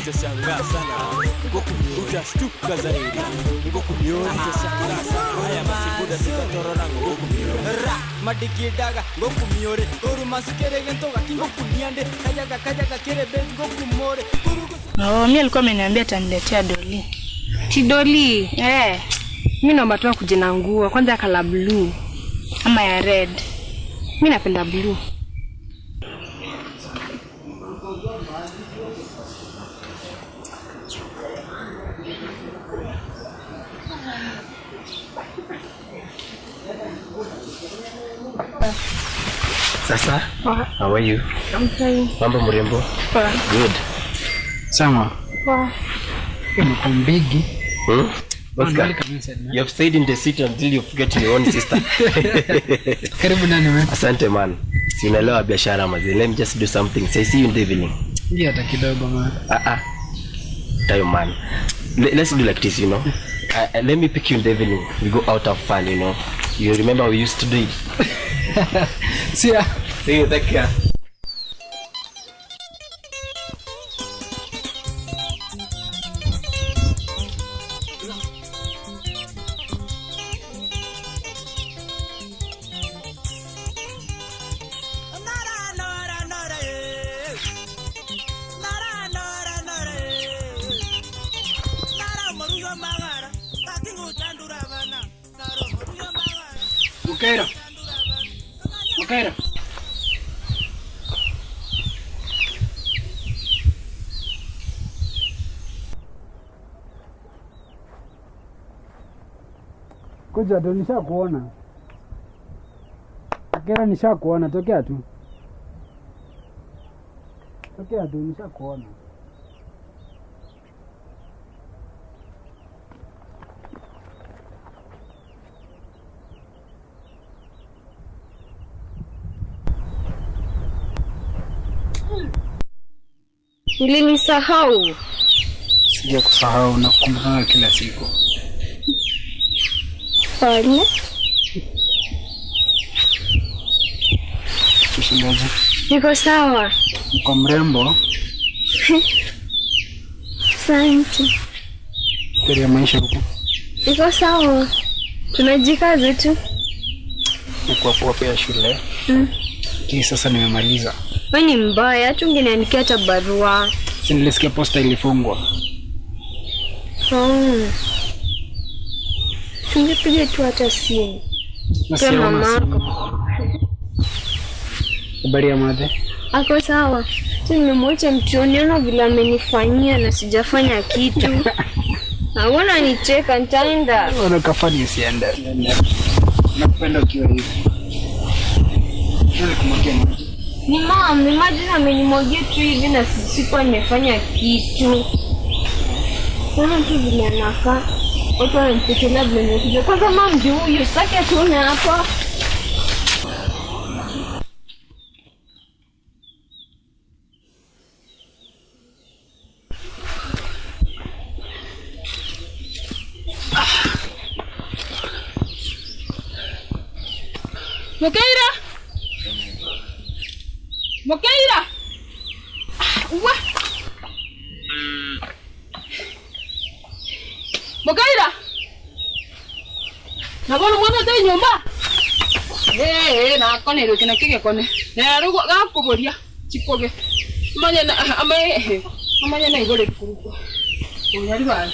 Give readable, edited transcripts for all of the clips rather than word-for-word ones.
utashangaa sana. Utashtuka zaidi. Utashangaa sana. Haya basi buda sitatoro nangu ra madikidaga ngokumiore koru masikere gentoga kingokuniande kajaga kere bez ngokumore. Mimi alikuwa ameniambia ataniletea doli. Tidoli? Mimi naomba tu akuje na nguo kwanza ya kala blue ama ya red. Mimi napenda blue. Sasa, how are you? I'm fine. Mambo mrembo? Good. Sama. Mbigi. Oscar, you have stayed in the city until you forget your own sister. Karibu nani wewe? Asante man. Si unaelewa biashara mazi. Let me just do something. Say see you in the evening. Ndio hata kidogo man. Tayo man. Let's do like this, you know. Let me pick you in the evening. We go out of fun, you know. You remember we used to do it. See ya. See you, take care. Mukaira. Kuja tu nishakuona. Mukaira nishakuona, tokea tu nishakuona. Ulinisahau. Sija kusahau na kukumbuka kila siku. Pale. Kishindaje? Niko sawa. Uko mrembo. Asante. Kwa maisha huko. Niko sawa. Tunajikaza tu. Niko hapo pia shule. Kii sasa nimemaliza. Wewe ni mbaya, hata ungeniandikia hata barua. Si nilisikia posta ilifungwa. Tungepiga tu hata simu. Kwa mamako. Habari ya madhe? Ako sawa. Nimemwacha mchoni na vile amenifanyia na sijafanya kitu. Hawana nicheka nitaenda. Wana kafani usiende. Nakupenda ukiwa hivi. Nilikumwagia maji. Ni mama, imagine amenimwagia tu hivi na sikuwa nimefanya kitu. Kuna tu vile anakaa. Watu wananichekelea vile nimekuja. Kwanza mama ndio huyu, sitaki atuone hapa. Mukaira. Mukaira. Nabona mwana dai nyumba. Na kone ro kina kige kone. Na rugo ga kuboria chikoge. Manya na amanya na igore kuruko. Unyari bana.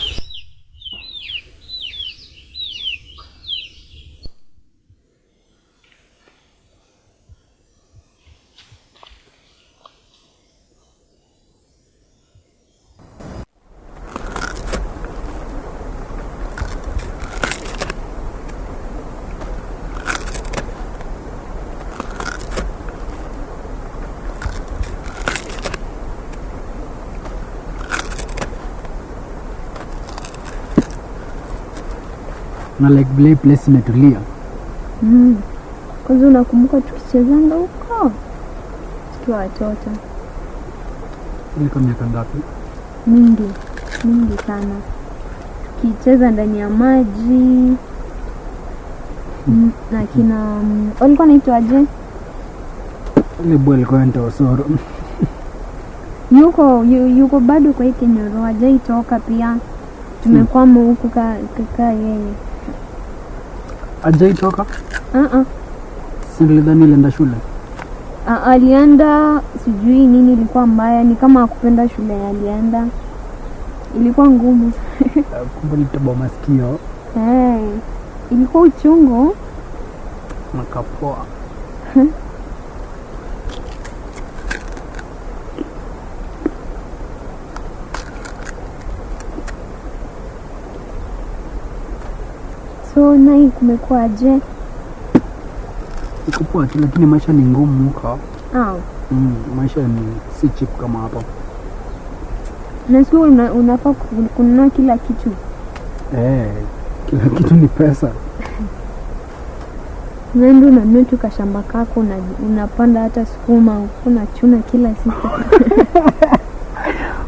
Na like play place imetulia. Kwanza unakumbuka tukichezanga huko? Tukiwa watoto. Ilikuwa miaka ngapi? Mingi sana. Tukicheza ndani ya maji. Na kina walikuwa naitwa aje? Ile boy alikuwa anaitwa Osoro. yuko bado kwa hii Kenyoro, hajaitoka pia. Tumekwama huku kaka yeye. Hajaitoka? Si nilidhani alienda shule. Alienda sijui nini ilikuwa mbaya, ni kama hakupenda shule alienda. Ilikuwa ngumu. Kumbe nitoboa masikio. Ilikuwa uchungu. Nakapoa. So nai kumekuaje? Iko poa, lakini maisha ni ngumu huko. Maisha ni si cheap kama hapo. Nasikia unafaa kununua kila kitu. Kila kitu ni pesa. Ndio unanunua tu kashamba kako, unapanda hata sukuma, unachuna kila siku.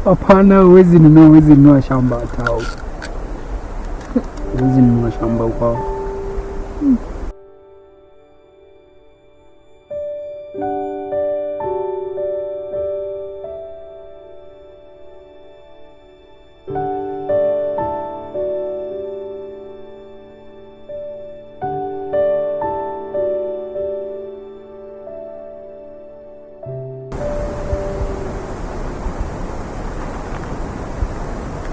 Hapana, huwezi nunua shamba hata. Huwezi nunua shamba huko.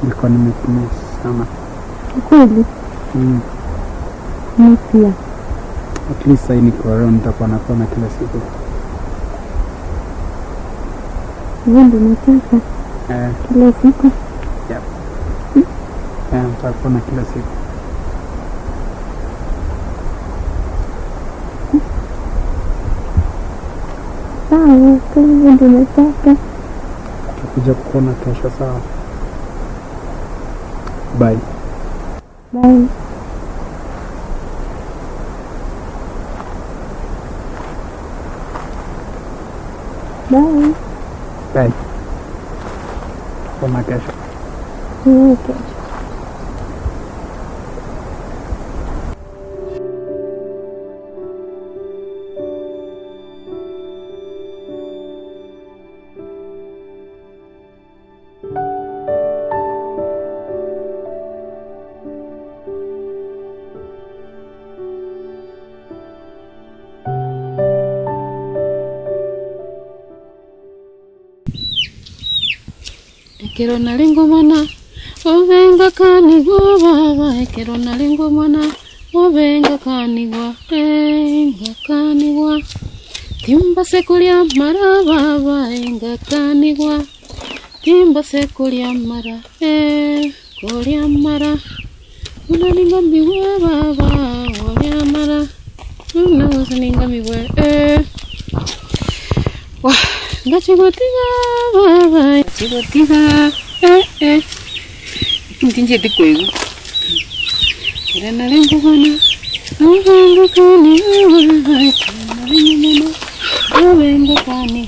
Nilikuwa nimekumiss sana. Kweli? Mimi pia. At least sasa niko around, nitakuwa nakuona kila siku. Ndio nataka. Kila siku? Yep. Nitakuwa kila siku. Sawa, kama ndio nataka. Tutakuja kukuona kesho, sawa? Bye. Bye. Bye. Bye. Kuona kesho. Okay. Ekero nalingo mwana obenga kanigwa baba, ekero nalingo mwana obenga kanigwa, enga kanigwa timba sekulya mara baba, enga kanigwa timba sekulya mara, kulya mara unalinga miwe baba, kulya mara unalinga miwe, wah ngachigotiga baba, chigotiga ndinje dikwego irena lengo bana ubenga kani baba, ubenga kani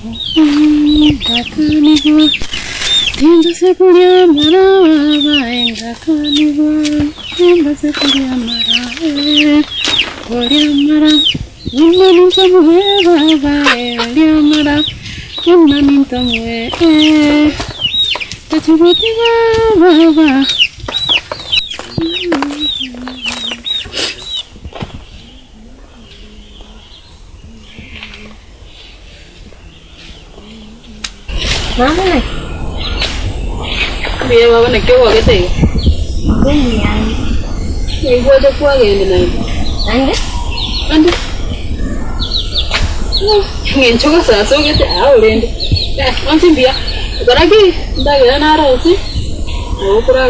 kakani timba sekulya mara baba, enga kani timba sekulya mara, kulya mara unalinga miwe baba, kulya mara unaninta mwe, tachigotiga baba. Mama, Biar baba nak kau agak teh. ini yang Ibu ada kuah yang ni. Anda. Ingin coba satu kita awalnya. Macam dia. Beragi, dah kita nara usi. Oh kurang.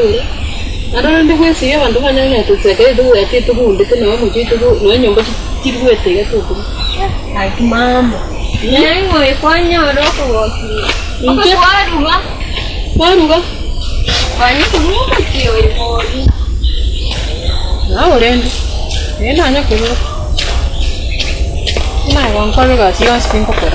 Ada nanti gue sih, bantu banyak tu. Saya itu tu bunda tu nama mungkin tu nama nyomba ciru gue tega tu. Ay, mama. Yang mau ikutnya orang kewaki. Apa suara dulu? Baru kan? Banyak semua kecil ini. Awalnya. Ini nanya dulu. Nah, orang kalau gak sih, harus pintar.